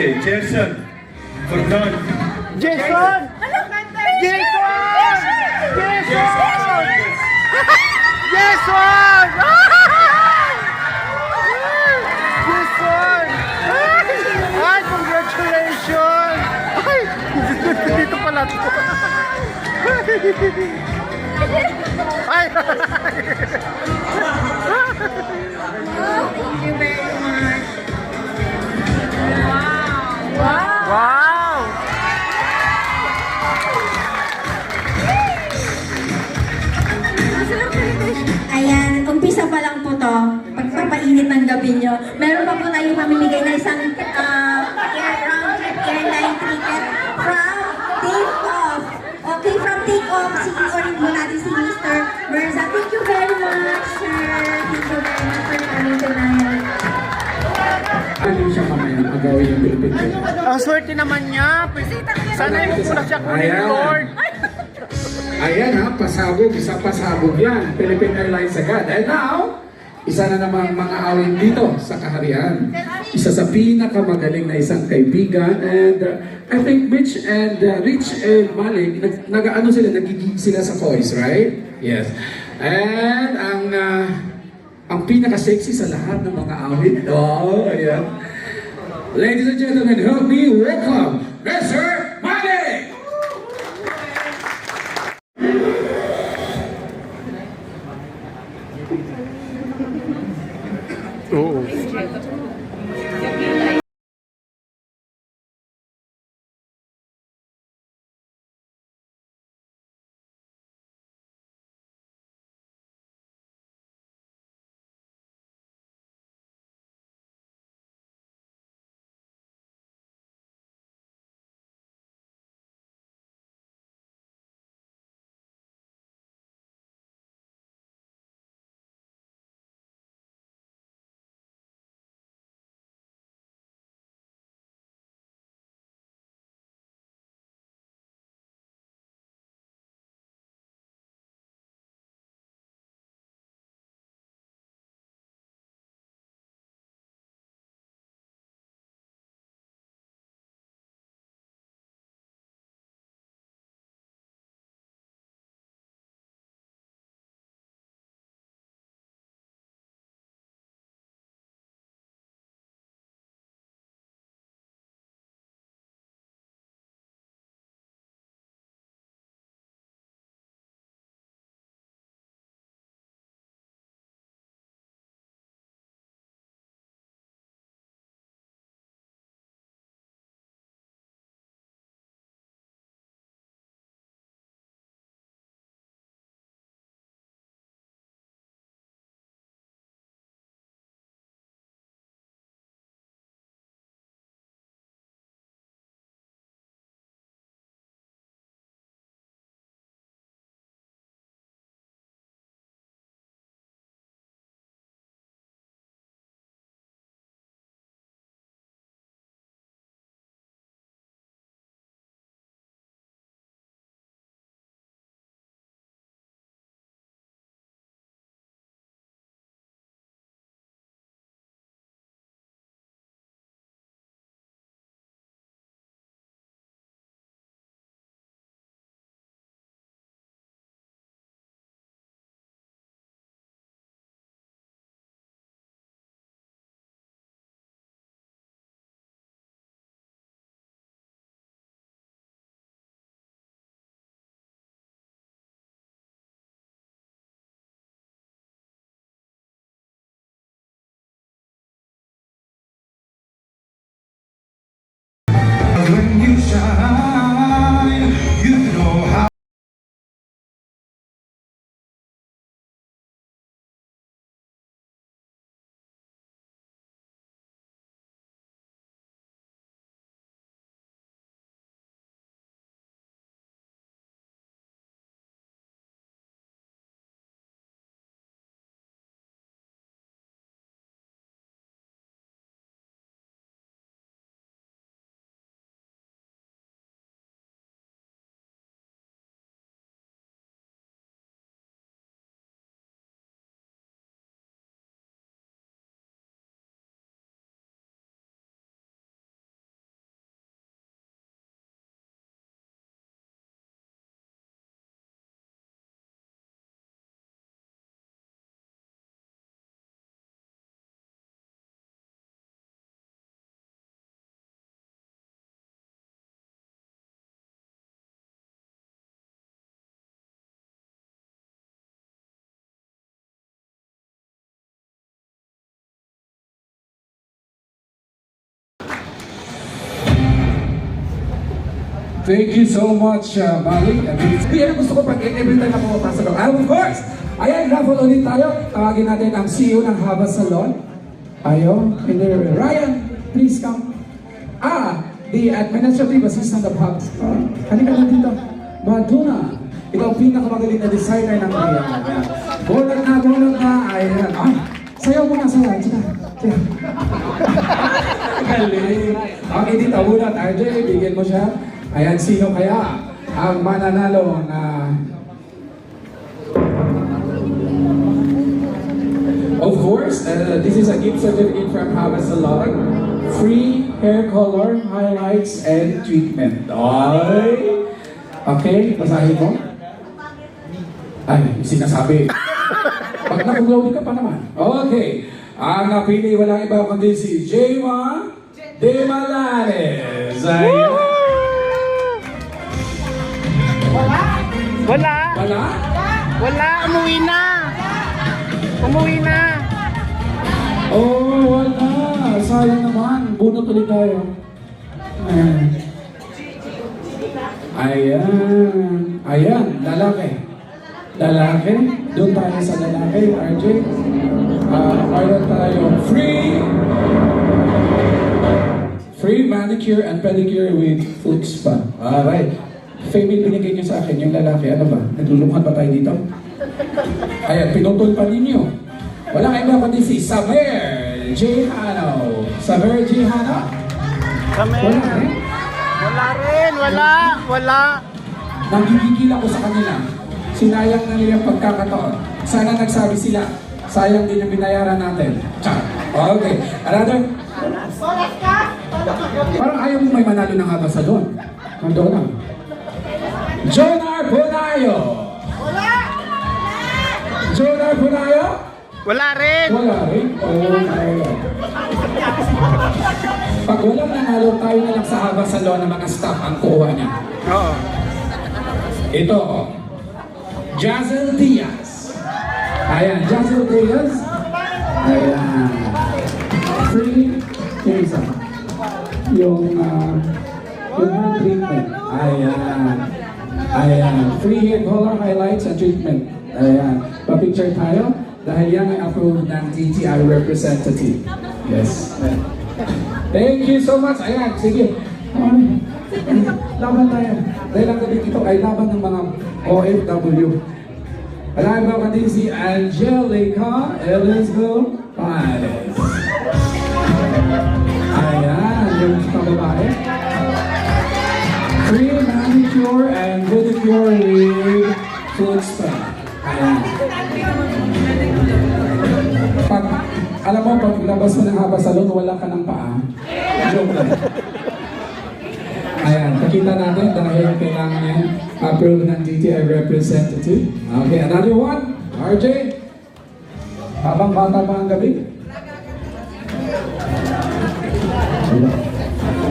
Okay, Jason. For Don. Jason! Jason! Jason! Jason! Jason! Ay, congratulations! Ay, dito pala ito. Ay! Thank you very much. Wow! Ayan, umpisa pa lang po to. Pagpapainit ng gabi nyo. Meron pa po tayong mamimigay na isang round trip airline ticket from Take Off. Okay, from Take Off, CEO rin po natin si Mr. Mirza. Thank you very much, sir. Thank you very much for coming tonight. Ano siya mamaya agawin yung Philippine. Ang swerte naman niya. Sana mo muna siya kunin, Lord. Ayan ha, pasabog, isang pasabog yan. Philippine Airlines agad. And now, isa na namang mga awit dito sa kaharian. Isa sa pinakamagaling na isang kaibigan. And I think Rich and Malik, nag-ano sila, nagigig sila sa voice, right? Yes. And ang pinaka-sexy sa lahat ng mga awit. Oh, ayan. Ladies and gentlemen, help me welcome Mr. Malik! Oo. Thank you so much, Mali. Yan gusto ko pag every time ako papasok. Of course! Ayan, raffle ulit tayo. Tawagin natin ang CEO ng Haba Salon. Ayo, Ryan, please come. The administrative assistant of Haba. Halika na dito. Maduna, ikaw pinakamagaling na designer ng kaya. Bulag na. Ayan. Sayaw mo nga, sayaw. Sige. Galing. Okay, dito muna. RJ, bigyan mo siya. Ayan, sino kaya ang mananalo na... Of course, this is a gift certificate from Haba Salon. Free hair color, highlights, and treatment. Ay! Okay, basahin mo. Ay, sinasabi. Pag nakaglow ka pa naman. Okay. Ang napili walang iba kundi si Jema De Malanes. Ayan. Wala. Wala? Wala. Umuwi na. Oh, wala. Sayang naman. Bunot ulit tayo. Ayan. Lalaki. Doon tayo sa lalaki, RJ. Mayroon tayo free manicure and pedicure with foot spa. Alright. Favorite binigay niyo sa akin, yung lalaki. Ano ba? Naglulungan pa tayo dito? Ayan, pinutol pa ninyo. Walang iba kundi si Samer Jihano. Samer Jihano? Wala eh? Wala rin. Wala. Nagigigil ako sa kanila. Sinayang na nila yung pagkakataon. Sana nagsabi sila, sayang din yung binayaran natin. Okay. Another? Parang ayaw mo may manalo ng Haba Salon. Nandun lang. Jonar Punayo! Jonar Punayo? Wala rin. Oh my God. Pag walang nanalo, tayo na lang sa Haba Salon ng mga staff ang kuha niya. Oo. Ito, Jazel Diaz. Ayan, Jazel Diaz. Ayan. Free, yung isa. Yung hair treatment. Ayan. Free hair color, highlights, and treatment. Ayan. Pa-picture tayo. Dahil yan ay approved ng DTI representative. Yes. Thank you so much. Ayan, sige. Laban tayo. Dahil ang gabi ito ay laban ng mga OFW. Alam ba ka din si Angelica Elizabeth Pares. Ayan, yung kababae. Free manicure and pedicure with foot spa. Ayan. Alam mo, pag labas mo ng Haba Salon, wala ka ng paa. Joke lang. Ayan, pakita natin dahil kailangan yan approve ng DTI representative. Okay, another one. RJ. Habang bata pa ang gabi.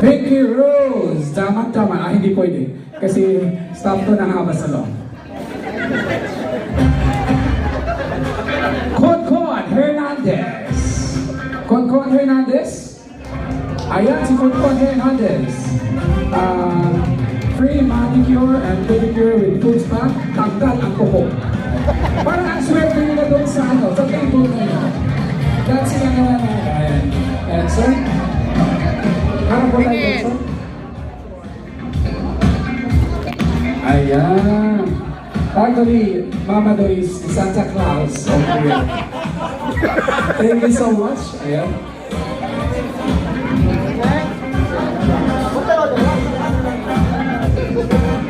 Vicky Rose. Tama. Hindi pwede. Kasi staff to ng Haba Salon. Concon Hernandez. Concon Hernandez. Ayan si Concon Hernandez. Free manicure and pedicure with foot spa. Tanggal ang kuko. Parang ang swerte nila doon sa sa table na yun. That's sila naman. Ayan. And sir, harap po tayo, sir. Ayan. Actually, Mama Do is Santa Claus over here. Thank you so much. Ayan.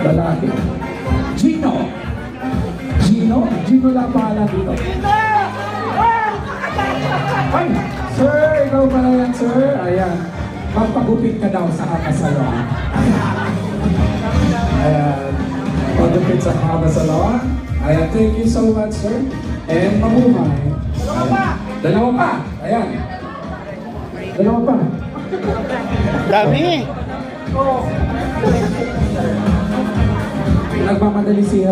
Lalaki. Gino lang pangalan dito. Ay, sir, ikaw pala yan, sir. Ayan. Magpagupit ka daw sa Haba Salon. Ayan. Pagupit sa Haba Salon. Ayan, thank you so much, sir. And mabuhay. Dalawa pa. Ayan. Dalawa pa. Dami. Nagmamadali si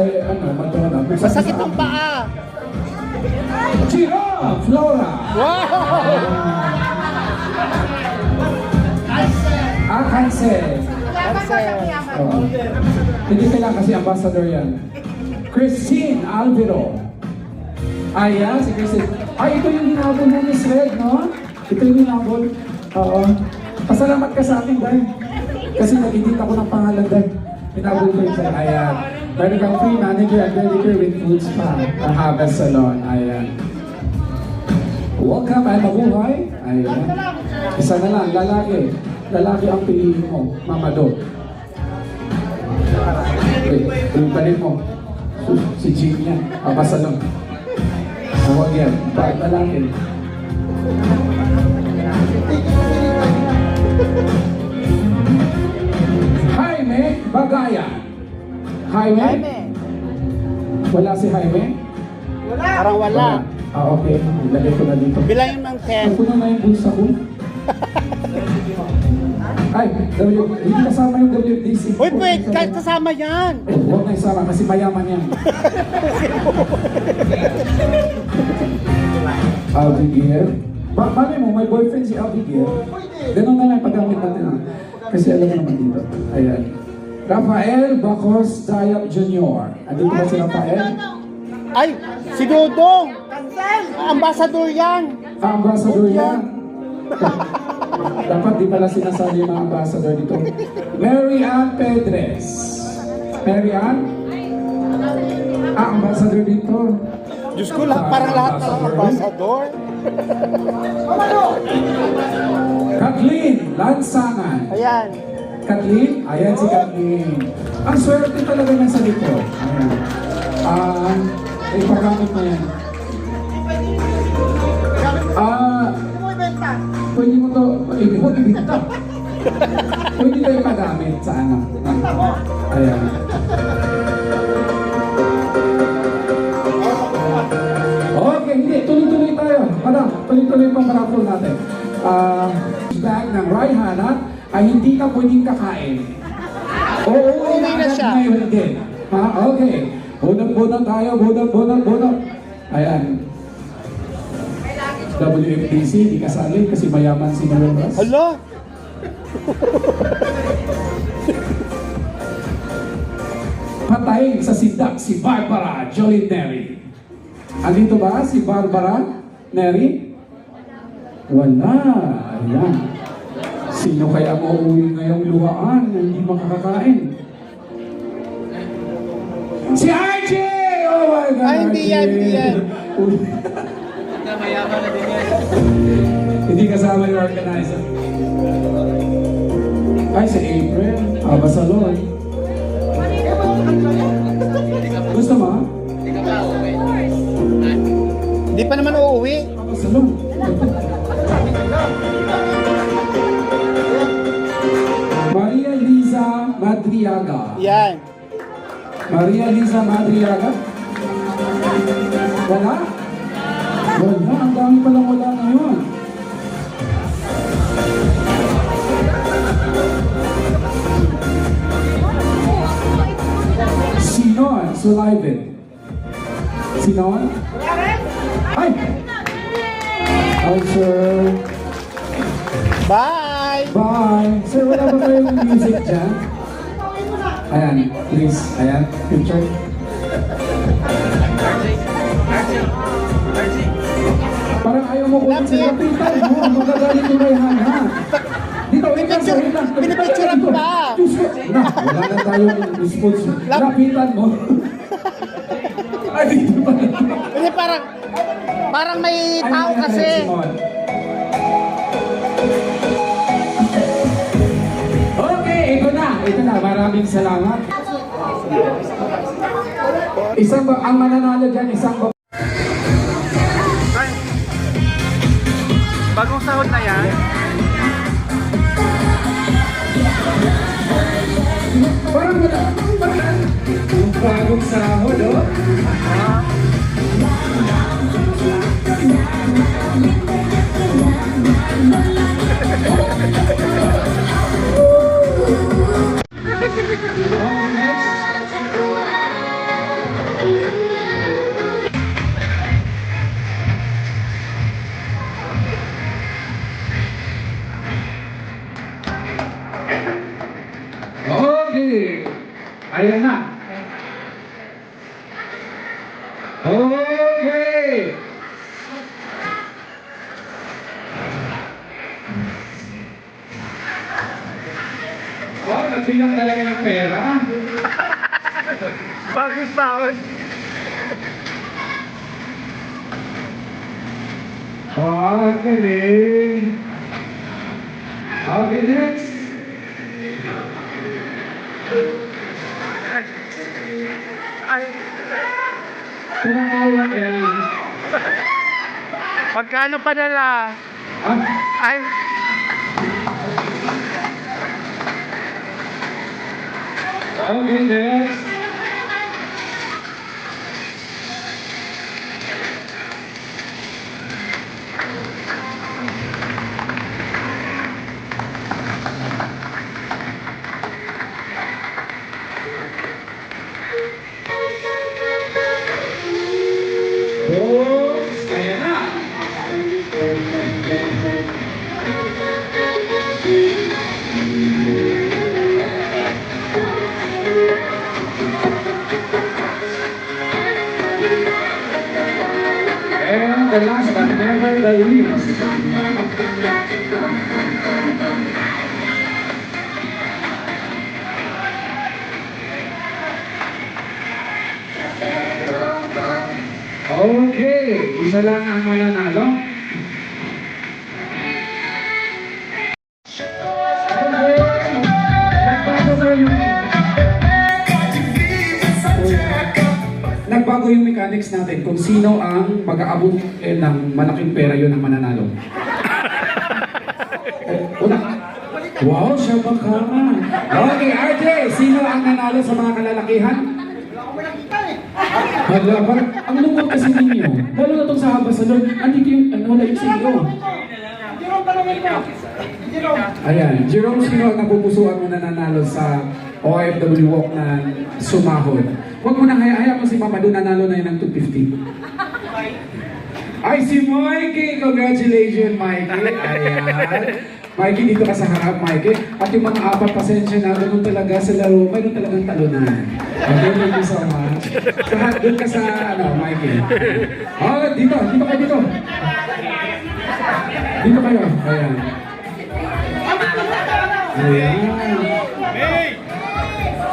Madonna. Masakit ang paa. Chiro Flora. Wow! Cancel. Oo. Hindi kailangan kasi ambassador yan. Christine Alviro. Ayan, si Christine. Ay, ito yung hinabol mo, Miss Red, no? Ito yung hinabol. Oo. Pasalamat ka sa akin, dahil. Kasi nag-edit ako ng pangalan, dahil. Hinabol ko yung sa'yo. Ayan. Meron kang free manager and pedicure with food spa. Ang Harvest Salon. Ayan. Welcome ay mabuhay. Ayan. Isa na lang, lalaki. Lalaki ang piliin mo, Mamado. Okay, yung panin mo. Si Jim yan. Papasalon. Huwag yan. Bakit lalaki? Jaime Bagayan. Jaime? Wala si Jaime? Parang wala. Ah, okay. Ilagay ko na dito. Bilangin ng 10. Ako na yung bulsa ko. Ay, hindi kasama yung WDC. Uy, wait, kasama yan. Huwag na isama kasi mayaman yan. Abigail. Paano mo, may boyfriend si Abigail. Ganun na lang paggamit natin. Kasi alam mo naman dito. Ayan. Rafael Bacos Dayap Jr. Andito ba si Rafael? Ay, si Dodong. Ambassador yan. Ambassador yan. Dapat di pala sinasali yung mga ambassador dito. Mary Ann Pedres. Mary Ann? Ambassador dito. Diyos ko, parang lahat ng ambassador. Kathleen Lansangan. Ayan. Kathleen? Ayan si Kathleen. Ang swerte talaga niya sa likod. Ayan. Ipagamit mo yan. Pwede mo to, huwag ibigta. Pwede tayo ipagamit sa ano. Ayan. Okay, hindi. Tuloy-tuloy tayo. Madam, tuloy-tuloy pang raffle natin. Bag ng Raihana ay hindi ka pwedeng kakain. Oo, Uwi na siya. Ngayon din. Ha? Okay. Bunot-bunot tayo. Bunot. Ayan. WFDC, di kasali kasi mayaman si Manuel Ras. Hala. Patay sa sindak si Barbara Jolene Neri. Andito ba si Barbara Neri? Wala. Ayan. Sino kaya mauuwi ngayong luhaan na hindi makakakain? Si RJ! Oh my God! Ay, hindi yan, RJ. hindi yan. Hindi kasama yung organizer. Ay, si April. Basalon. Gusto mo? Hindi pa naman uuwi. Basalon. Maria Liza Madriaga. Yan. Maria Liza Madriaga? Wala? Wala, ang dami palang wala ngayon. Sinon Sulaivan. Sinon? Ay! Hi, sir. Bye. Bye. Sir, wala ba kayong music dyan? Ayan, please. Ayan, picture. Parang ayaw mo kunin sa lapitan mo. Magagalit yung kay Hana. Dito, wait lang sir, wait lang. Pinipicturean ko ba? Diyos ko. Na, wala na tayong response. Lapitan mo. Ay, dito pa. Hindi, parang may tao kasi. Okay, ito na. Ito na. Maraming salamat. Ang mananalo dyan, Bagong sahod na yan. Parang yung bagong sahod, oh. Ayan na. Okay. Oh, nagbilang talaga ng pera. Bakit bakit? Oh, galing. Okay, next. Ay, Pinangalan yan. pagkano padala? Ah, Ay, okay, next. Oh, ayan na. And the last but never the least. Okay, isa lang ang mananalo. Nagbago yung mechanics natin kung sino ang mag-aabot ng malaking pera yun ang mananalo. Una. Wow, siya ba ka? Okay, RJ, sino ang nanalo sa mga kalalakihan? Hala, ang lungkot kasi ninyo. Lalo na itong sa Habas Salon, andito yung, wala yung CEO. Ayan, Jerome, sino ang napupusuan mo na nanalo sa OFW Walk na sumahod? Huwag mo nang hayaan mo si Mama doon nanalo na yun ng 250. Ay, si Mikey! Congratulations, Mikey! Ayan. Mikey, dito ka sa harap, Mikey. At yung mga apat, pasensya na, ganun talaga sa laro, mayroon talagang talunan. Okay, thank you so much. Sa doon ka sa, Mikey. Oh, dito kayo dito. Dito kayo. Ayan. Ayan.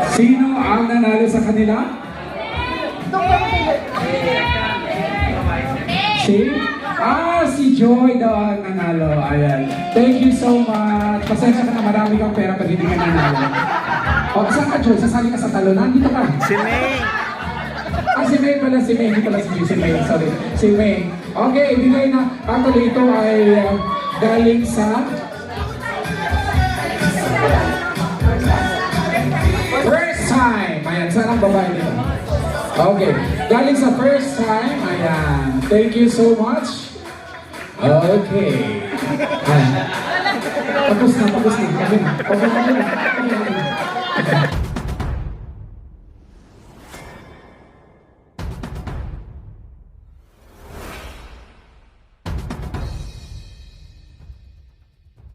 Sino ang nanalo sa kanila? Si Joy daw ang nanalo. Ayan. Thank you so much. Pasensya ka na marami kang pera pag hindi ka nanalo. O, saan ka, Joy? Sasali ka sa talonan? Dito ka. si May. Si May pala, si May. Hindi pala si May. Sorry. Si May. Okay, ibigay na. Actually, ito ay galing sa first time. Ayan, saan ang babae nito? Okay. Galing sa first time. Ayan. Thank you so much. Okay. Ayan. Tapos na. Okay na.